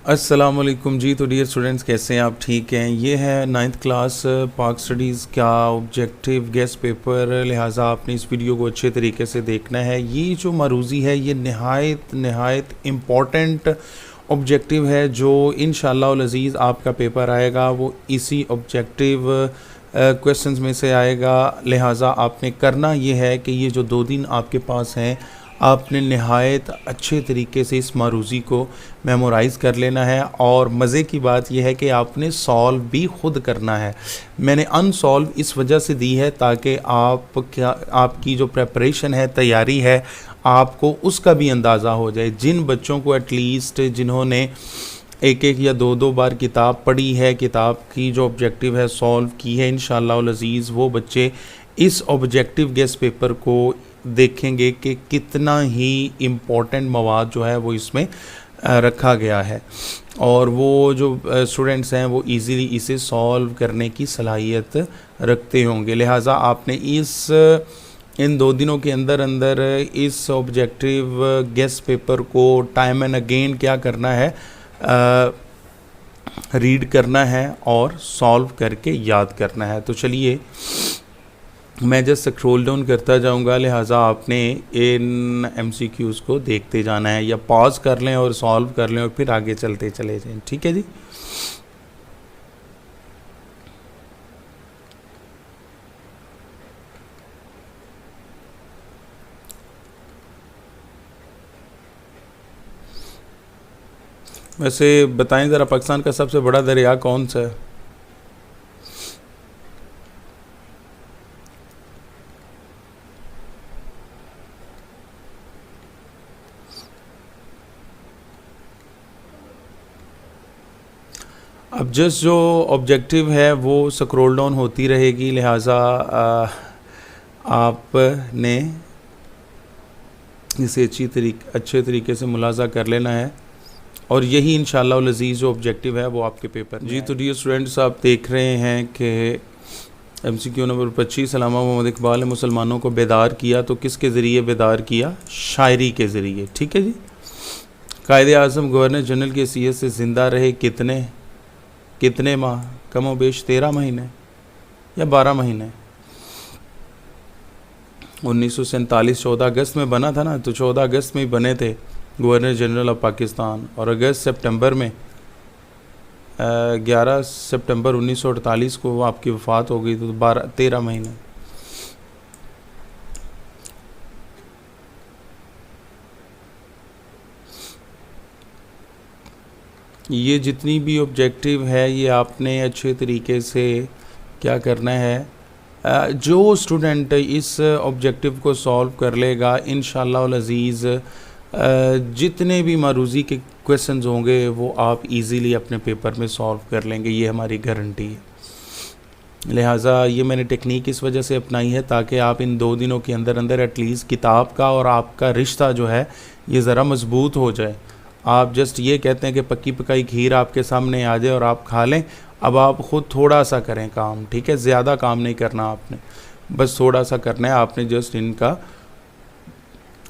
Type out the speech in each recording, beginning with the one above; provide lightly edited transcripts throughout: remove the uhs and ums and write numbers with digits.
अस्सलाम वालेकुम जी। तो डियर स्टूडेंट्स, कैसे हैं आप? ठीक हैं। ये है 9th क्लास पाक स्टडीज़ का ऑब्जेक्टिव गेस्ट पेपर, लिहाजा आपने इस वीडियो को अच्छे तरीके से देखना है। ये जो मरूज़ी है ये नहायत इम्पॉर्टेंट ऑब्जेक्टिव है जो इंशाअल्लाह अज़ीज़ आपका पेपर आएगा वो इसी ऑब्जेक्टिव क्वेश्चंस में से आएगा। लिहाजा आपने करना ये है कि ये जो 2 दिन आपके पास हैं आपने नहायत अच्छे तरीके से इस मरूज़ी को मेमोराइज़ कर लेना है। और मज़े की बात यह है कि आपने सॉल्व भी ख़ुद करना है। मैंने अनसॉल्व इस वजह से दी है ताकि आपकी जो प्रेपरेशन है, तैयारी है, आपको उसका भी अंदाज़ा हो जाए। जिन बच्चों को एटलीस्ट जिन्होंने एक या दो बार किताब पढ़ी है, किताब की जो ऑब्जेक्टिव है सॉल्व की है, इंशाअल्लाह अज़ीज़ वो बच्चे इस ऑब्जेक्टिव गेस्ट पेपर को देखेंगे कि कितना ही इम्पोर्टेंट मवाद जो है वो इसमें रखा गया है और वो जो स्टूडेंट्स हैं वो इजीली इसे सॉल्व करने की सलाहियत रखते होंगे। लिहाजा आपने इन 2 दिनों के अंदर इस ऑब्जेक्टिव गेस्ट पेपर को टाइम एंड अगेन क्या करना है, रीड करना है और सॉल्व करके याद करना है। तो चलिए मैं जस्ट स्क्रॉल डाउन करता जाऊंगा, लिहाजा आपने इन MCQs को देखते जाना है या पॉज कर लें और सॉल्व कर लें और फिर आगे चलते चले जाएं। ठीक है जी। वैसे बताएं ज़रा, पाकिस्तान का सबसे बड़ा दरिया कौन सा है? अब जस्ट जो ऑब्जेक्टिव है वो स्क्रॉल डाउन होती रहेगी, लिहाजा आपने इसे अच्छे तरीके से मुलाजा कर लेना है और यही इंशाअल्लाह अज़ीज़ जो ऑब्जेक्टिव है वो आपके पेपर जी। तो डियर स्टूडेंट्स, आप देख रहे हैं कि MCQ नंबर 25, अल्लामा मोहम्मद इकबाल ने मुसलमानों को बेदार किया। तो किसके ज़रिए बेदार किया? शायरी के ज़रिए। ठीक है जी। कायदे आज़म गवर्नर जनरल की हैसियत से ज़िंदा रहे कितने माह? कम व बेश 13 महीने या 12 महीने। 1947 14 अगस्त में बना था ना, तो 14 अगस्त में ही बने थे गवर्नर जनरल ऑफ पाकिस्तान और सितंबर में 11 सितंबर 1948 को आपकी वफ़ात हो गई। तो 13 महीने। ये जितनी भी ऑब्जेक्टिव है ये आपने अच्छे तरीके से क्या करना है, जो स्टूडेंट इस ऑब्जेक्टिव को सॉल्व कर लेगा इंशाअल्लाह अज़ीज़ जितने भी मरूज़ी के क्वेश्चंस होंगे वो आप इजीली अपने पेपर में सॉल्व कर लेंगे, ये हमारी गारंटी है। लिहाजा ये मैंने टेक्निक इस वजह से अपनाई है ताकि आप इन 2 दिनों के अंदर एटलीस्ट किताब का और आपका रिश्ता जो है ये ज़रा मज़बूत हो जाए। आप जस्ट ये कहते हैं कि पक्की पकाई खीर आपके सामने आ जाए और आप खा लें। अब आप ख़ुद थोड़ा सा करें काम, ठीक है? ज़्यादा काम नहीं करना आपने, बस थोड़ा सा करना है। आपने जस्ट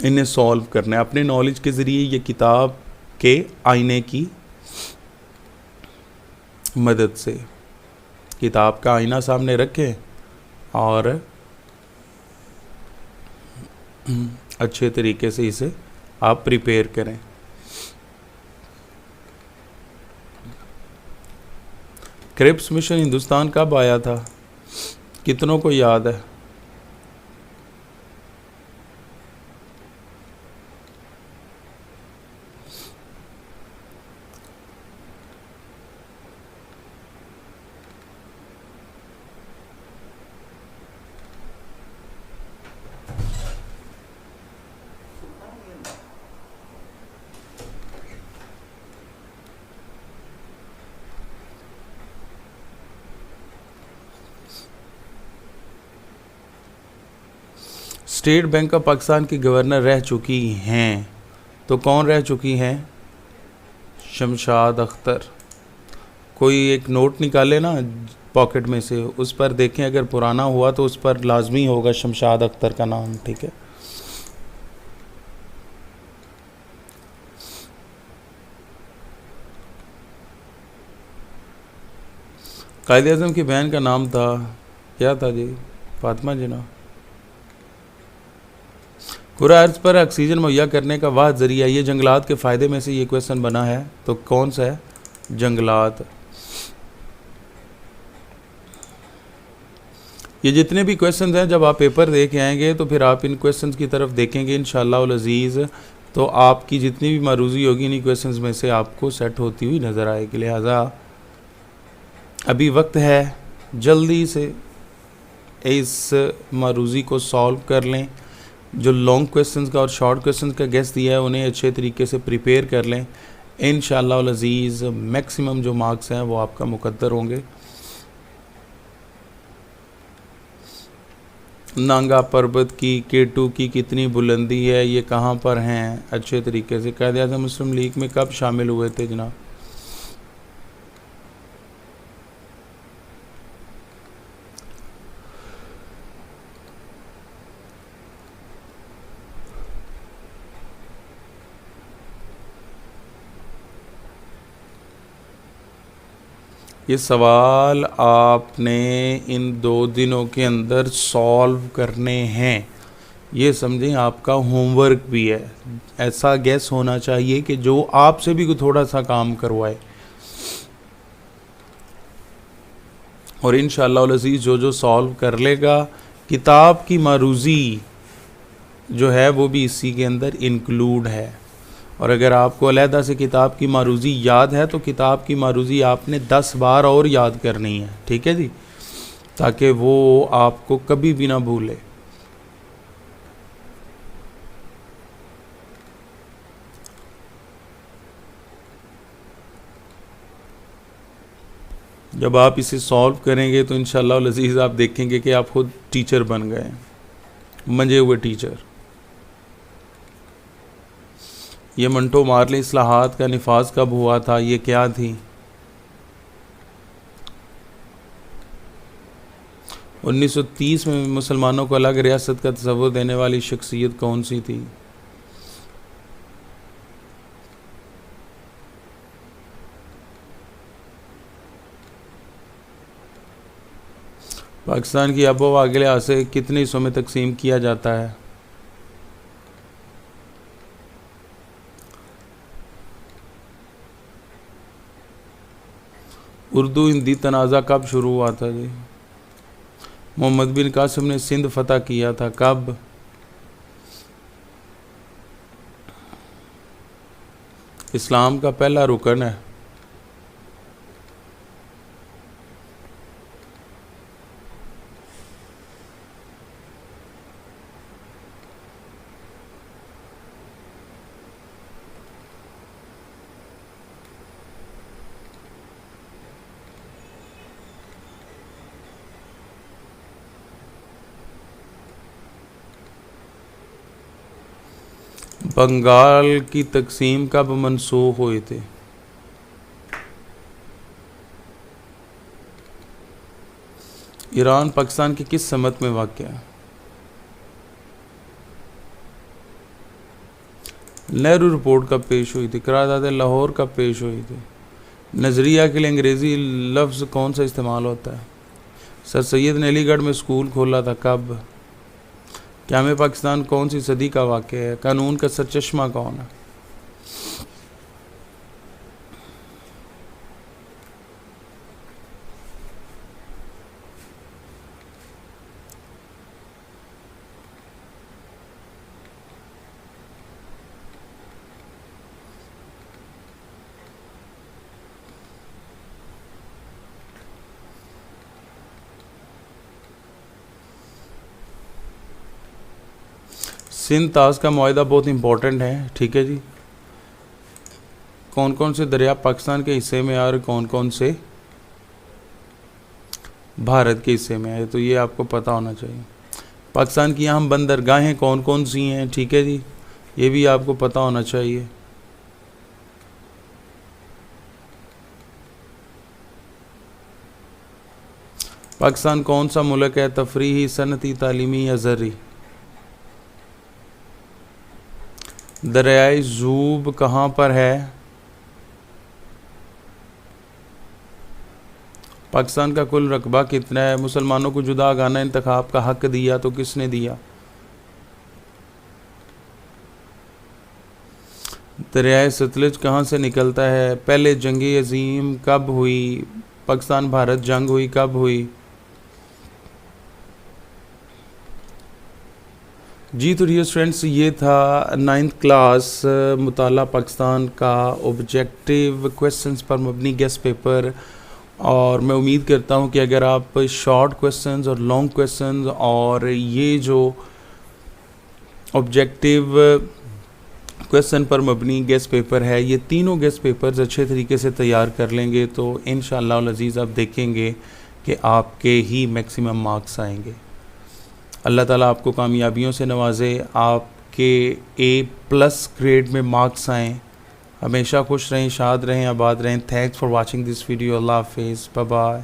इन्हें सॉल्व करना है अपने नॉलेज के ज़रिए, ये किताब के आईने की मदद से। किताब का आईना सामने रखें और अच्छे तरीके से इसे आप प्रिपेयर करें। क्रिप्स मिशन हिंदुस्तान कब आया था? कितनों को याद है? स्टेट बैंक ऑफ पाकिस्तान की गवर्नर रह चुकी हैं, तो कौन रह चुकी हैं? शमशाद अख्तर। कोई एक नोट निकाले ना पॉकेट में से, उस पर देखें, अगर पुराना हुआ तो उस पर लाजमी होगा शमशाद अख्तर का नाम। ठीक है। कायद आज़म की बहन का नाम था, क्या था जी? फातिमा जिना। कुरा अर्ज पर ऑक्सीजन मुहैया करने का वाह ज़रिया, ये जंगलात के फ़ायदे में से ये क्वेश्चन बना है, तो कौन सा है? जंगलात। ये जितने भी क्वेश्चन हैं, जब आप पेपर दे के आएंगे तो फिर आप इन क्वेश्चन की तरफ देखेंगे इंशाअल्लाह अज़ीज़, तो आपकी जितनी भी मारूज़ी होगी इन्हीं क्वेश्चन में से आपको सेट होती हुई नज़र आएगी। लिहाजा अभी वक्त है, जल्दी से इस मारूज़ी को सॉल्व कर लें। जो लॉन्ग क्वेश्चंस का और शॉर्ट क्वेश्चंस का गेस दिया है उन्हें अच्छे तरीके से प्रिपेयर कर लें। इंशाअल्लाह अज़ीज़ मैक्सिमम जो मार्क्स हैं वो आपका मुकद्दर होंगे। नांगा पर्वत की K2 की कितनी बुलंदी है, ये कहाँ पर हैं? अच्छे तरीके से कायद आज़म मुस्लिम लीग में कब शामिल हुए थे जनाब? ये सवाल आपने इन 2 दिनों के अंदर सॉल्व करने हैं, ये समझें आपका होमवर्क भी है। ऐसा गैस होना चाहिए कि जो आपसे भी थोड़ा सा काम करवाए, और इंशाअल्लाह अज़ीज़ जो सॉल्व कर लेगा, किताब की मारूज़ी जो है वो भी इसी के अंदर इंक्लूड है। और अगर आपको अलहदा से किताब की मारूज़ी याद है तो किताब की मारूज़ी आपने 10 बार और याद करनी है, ठीक है जी, ताकि वो आपको कभी भी ना भूले। जब आप इसे सॉल्व करेंगे तो इंशाअल्लाह अज़ीज़ आप देखेंगे कि आप खुद टीचर बन गए, मंजे हुए टीचर। ये मंटो मार्ली इस्लाहात का निफाज कब हुआ था? ये क्या थी? 1930 में। मुसलमानों को अलग रियासत का तसव्वुर देने वाली शख्सियत कौन सी थी? पाकिस्तान की आबो हवा के लिहाज से कितने हिस्सों में तकसीम किया जाता है? उर्दू हिंदी तनाज़ा कब शुरू हुआ था जी? मोहम्मद बिन कासिम ने सिंध फतह किया था, कब? इस्लाम का पहला रुकन है। बंगाल की तकसीम कब मनसूख हुई थी? ईरान पाकिस्तान की किस समत में वाक़या है? नेहरू रिपोर्ट कब पेश हुई थी? करारदाद लाहौर कब पेश हुई थी? नज़रिया के लिए अंग्रेज़ी लफ्ज़ कौन सा इस्तेमाल होता है? सर सैयद ने अलीगढ़ में स्कूल खोला था, कब? क़याम पाकिस्तान कौन सी सदी का वाक़या है? कानून का सरचश्मा कौन है? सिंध ताज का मुआहदा बहुत इंपॉर्टेंट है, ठीक है जी। कौन कौन से दरिया पाकिस्तान के हिस्से में और कौन कौन से भारत के हिस्से में है, तो ये आपको पता होना चाहिए। पाकिस्तान की अहम बंदरगाहें कौन कौन सी हैं, ठीक है जी, ये भी आपको पता होना चाहिए। पाकिस्तान कौन सा मुल्क है? तफरीही, सनती, तालीमी या ज़र्री? दरियाए ज़ूब कहाँ पर है? पाकिस्तान का कुल रकबा कितना है? मुसलमानों को जुदा गाना इंतखाब का हक दिया तो किसने दिया? दरियाए सतलज कहाँ से निकलता है? पहले जंग अजीम कब हुई? पाकिस्तान भारत जंग हुई कब हुई? जी तो डियर स्टूडेंट्स, ये था 9th क्लास मुताला पाकिस्तान का ऑब्जेक्टिव क्वेश्चंस पर मबनी गेस्ट पेपर। और मैं उम्मीद करता हूँ कि अगर आप शॉर्ट क्वेश्चंस और लॉन्ग क्वेश्चंस और ये जो ऑब्जेक्टिव क्वेश्चन पर मबनी गेस्ट पेपर है, ये तीनों गेस्ट पेपर्स अच्छे तरीके से तैयार कर लेंगे तो इंशाअल्लाह अज़ीज़ आप देखेंगे कि आपके ही मैक्सिमम मार्क्स आएंगे। अल्लाह ताला आपको कामयाबियों से नवाजे, आपके A+ ग्रेड में मार्क्स आएँ। हमेशा खुश रहें, शाद रहें, आबाद रहें। Thanks for watching this video. Allah हाफिज़, बाय बाय।